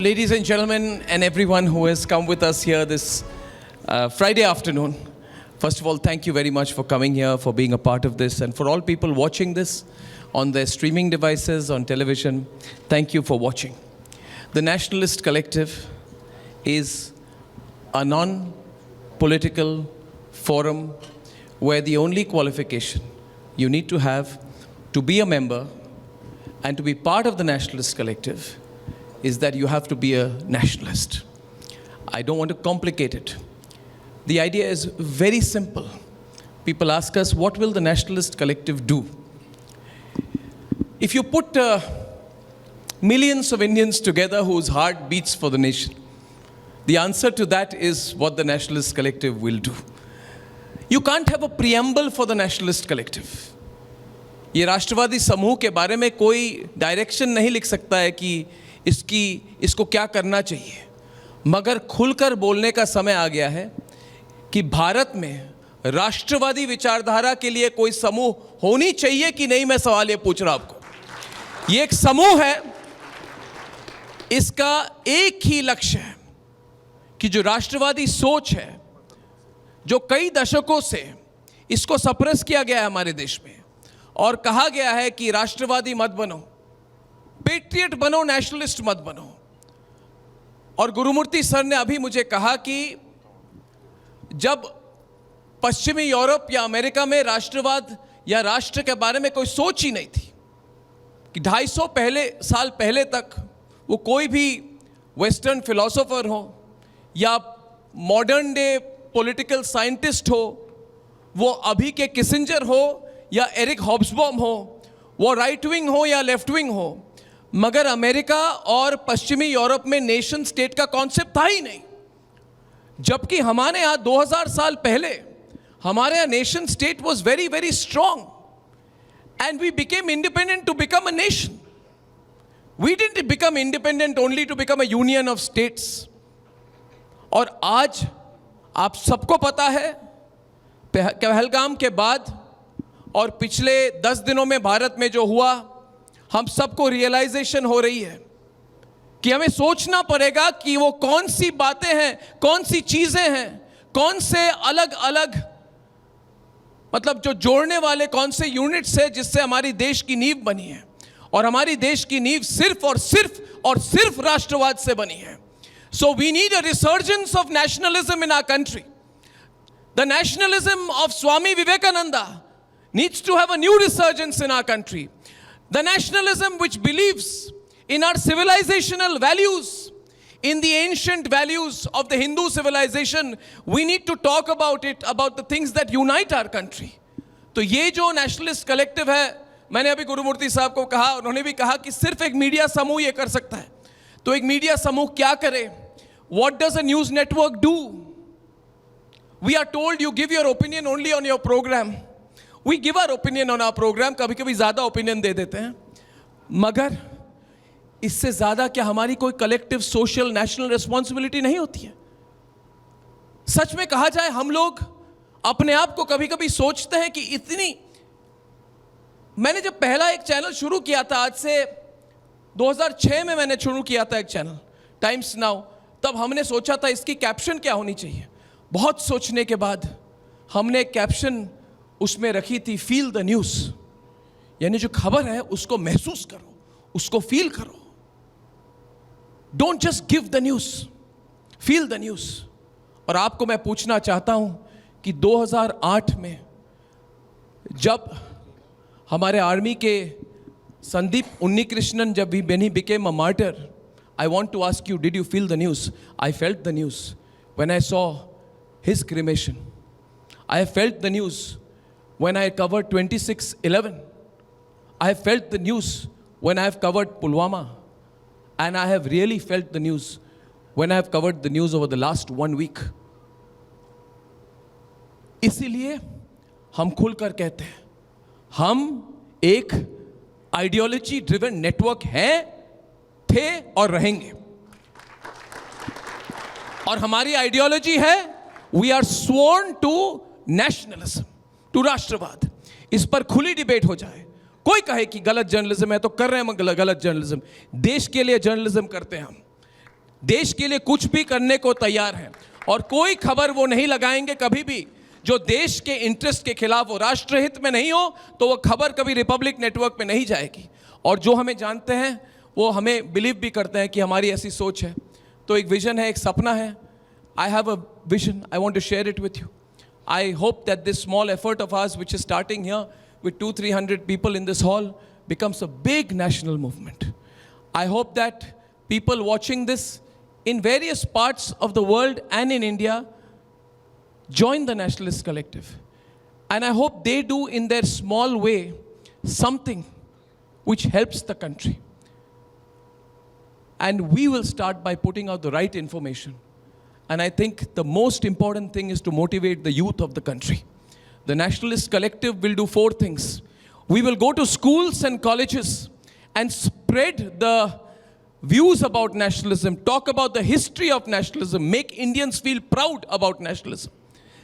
Ladies and gentlemen, and everyone who has come with us here this Friday afternoon, first of all, thank you very much for coming here, for being a part of this, and for all people watching this on their streaming devices, on television, thank you for watching. The Nationalist Collective is a non-political forum where the only qualification you need to have to be a member and to be part of the Nationalist Collective is that you have to be a nationalist. I don't want to complicate it. The idea is very simple. People ask us, what will the Nationalist Collective do? If you put millions of Indians together whose heart beats for the nation, the answer to that is what the Nationalist Collective will do. You can't have a preamble for the Nationalist Collective. ये राष्ट्रवादी समूह के बारे में कोई direction नहीं लिख सकता है कि इसको क्या करना चाहिए, मगर खुलकर बोलने का समय आ गया है कि भारत में राष्ट्रवादी विचारधारा के लिए कोई समूह होनी चाहिए कि नहीं। मैं सवाल ये पूछ रहा हूं आपको। ये एक समूह है, इसका एक ही लक्ष्य है कि जो राष्ट्रवादी सोच है, जो कई दशकों से इसको सप्रेस किया गया है हमारे देश में और कहा गया है कि राष्ट्रवादी मत बनो, पेट्रियट बनो, नेशनलिस्ट मत बनो। और गुरुमूर्ति सर ने अभी मुझे कहा कि जब पश्चिमी यूरोप या अमेरिका में राष्ट्रवाद या राष्ट्र के बारे में कोई सोच ही नहीं थी, कि 250 साल पहले तक वो कोई भी वेस्टर्न फिलोसोफर हो या मॉडर्न डे पॉलिटिकल साइंटिस्ट हो, वो अभी के किसिंजर हो या एरिक हॉब्सबॉम हो, वो राइट विंग हो या लेफ्ट विंग हो, मगर अमेरिका और पश्चिमी यूरोप में नेशन स्टेट का कॉन्सेप्ट था ही नहीं। जबकि हमारे यहाँ 2000 साल पहले हमारे यहाँ nation state was very very strong and we became independent to become a nation. We didn't become independent only to become a union of states. और आज आप सबको पता है, पहलगाम के बाद और पिछले 10 दिनों में भारत में जो हुआ, हम सबको रियलाइजेशन हो रही है कि हमें सोचना पड़ेगा कि वो कौन सी बातें हैं, कौन सी चीजें हैं, कौन से अलग अलग मतलब जो जोड़ने वाले कौन से यूनिट्स है जिससे हमारी देश की नींव बनी है। और हमारी देश की नींव सिर्फ और सिर्फ राष्ट्रवाद से बनी है। So we need a resurgence of nationalism in our country. The nationalism of Swami Vivekananda needs to have a new resurgence in our country. The nationalism which believes in our civilizational values, in the ancient values of the Hindu civilization, we need to talk about it, about the things that unite our country. तो ये जो nationalist collective है, मैंने अभी गुरुमूर्ति साहब को कहा, उन्होंने भी कहा कि सिर्फ एक मीडिया समूह ये कर सकता है। तो एक मीडिया समूह क्या करे? What does a news network do? We are told you give your opinion only on your program. We give our opinion on our program, कभी कभी ज़्यादा opinion दे देते हैं, मगर इससे ज़्यादा क्या हमारी कोई collective social national responsibility नहीं होती है? सच में कहा जाए, हम लोग अपने आप को कभी कभी सोचते हैं कि इतनी, मैंने जब पहला एक चैनल शुरू किया था, आज से 2006 में मैंने शुरू किया था एक चैनल टाइम्स नाउ, तब हमने सोचा था इसकी कैप्शन क्या होनी चाहिए। बहुत सोचने के बाद हमने कैप्शन उसमें रखी थी, फील द न्यूज़, यानी जो खबर है उसको महसूस करो, उसको फील करो। Don't just give the news, feel the news. और आपको मैं पूछना चाहता हूं कि 2008 में जब हमारे आर्मी के संदीप उन्नीकृष्णन जब he became a martyr, I want to ask you, did you feel the news? I felt the news when I saw his cremation. I felt the news when I covered 26/11. I have felt the news when I have covered Pulwama, and I have really felt the news when I have covered the news over the last 1 week. इसीलिए हम खुलकर कहते हैं, हम एक ideology driven network हैं, थे और रहेंगे। और हमारी आइडियोलॉजी है, we are sworn to nationalism, to राष्ट्रवाद। इस पर खुली डिबेट हो जाए, कोई कहे कि गलत जर्नलिज्म है तो कर रहे हैं हम गलत जर्नलिज्म, देश के लिए जर्नलिज्म करते हैं हम, देश के लिए कुछ भी करने को तैयार हैं और कोई खबर वो नहीं लगाएंगे कभी भी जो देश के इंटरेस्ट के खिलाफ हो, राष्ट्रहित में नहीं हो, तो वो खबर कभी रिपब्लिक नेटवर्क पे नहीं जाएगी। और जो हमें जानते हैं वो हमें बिलीव भी करते हैं कि हमारी ऐसी सोच है। तो एक विजन है, एक सपना है। I have a vision, I want to share it with you. I hope that this small effort of ours, which is starting here with 200-300 people in this hall, becomes a big national movement. I hope that people watching this in various parts of the world and in India join the Nationalist Collective. And I hope they do in their small way something which helps the country. And we will start by putting out the right information. And I think the most important thing is to motivate the youth of the country. The Nationalist Collective will do 4 things. We will go to schools and colleges and spread the views about nationalism, talk about the history of nationalism, make Indians feel proud about nationalism.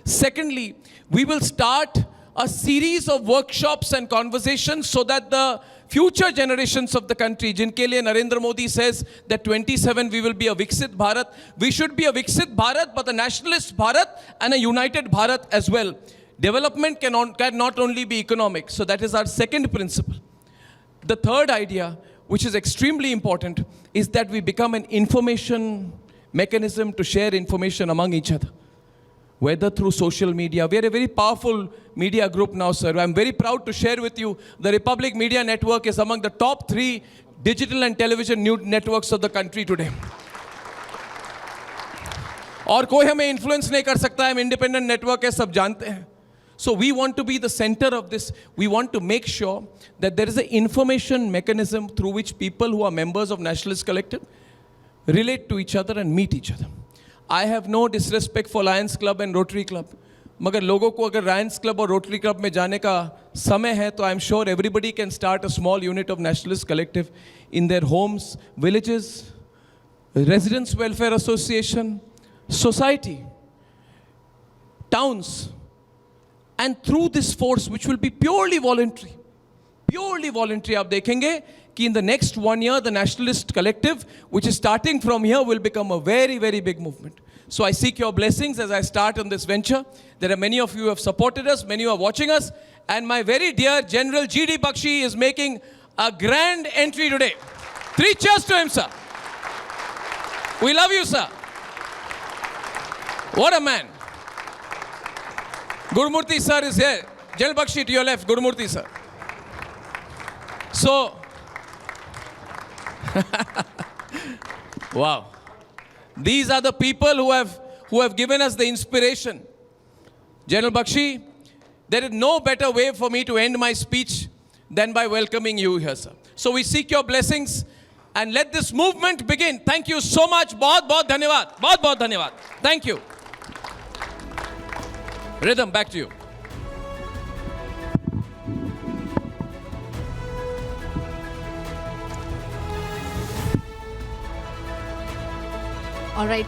Secondly, we will start a series of workshops and conversations so that the future generations of the country, jinke liye Narendra Modi says that 27 we will be a Viksit Bharat, we should be a Viksit Bharat but a nationalist Bharat and a united Bharat as well. Development can not only be economic, so that is our second principle. The third idea, which is extremely important, is that we become an information mechanism to share information among each other, whether through social media. We are a very powerful media group now, sir. I'm very proud to share with you the Republic Media Network is among the top 3 digital and television news networks of the country today. और कोई हमें influence नहीं कर सकता है, हम independent network है, सब जानते हैं. So we want to be the center of this. We want to make sure that there is an information mechanism through which people who are members of Nationalist Collective relate to each other and meet each other. I have no disrespect for Lions Club and Rotary Club. मगर लोगों को अगर Lions Club और Rotary Club में जाने का समय है तो I'm sure everybody can start a small unit of Nationalist Collective in their homes, villages, Residents Welfare Association, society, towns. And through this force, which will be purely voluntary, आप देखेंगे कि in the next 1 year, the Nationalist Collective, which is starting from here, will become a very, very big movement. So I seek your blessings as I start on this venture. There are many of you who have supported us, many who are watching us, and my very dear General G.D. Bakshi is making a grand entry today. 3 cheers to him, sir. We love you, sir. What a man. Gurumurthy sir is here. General Bakshi to your left, Gurumurthy sir. So, wow. These are the people who have given us the inspiration. General Bakshi, there is no better way for me to end my speech than by welcoming you here, sir. So we seek your blessings and let this movement begin. Thank you so much. बहुत धन्यवाद. बहुत धन्यवाद. Thank you. Rhythm, back to you. All right.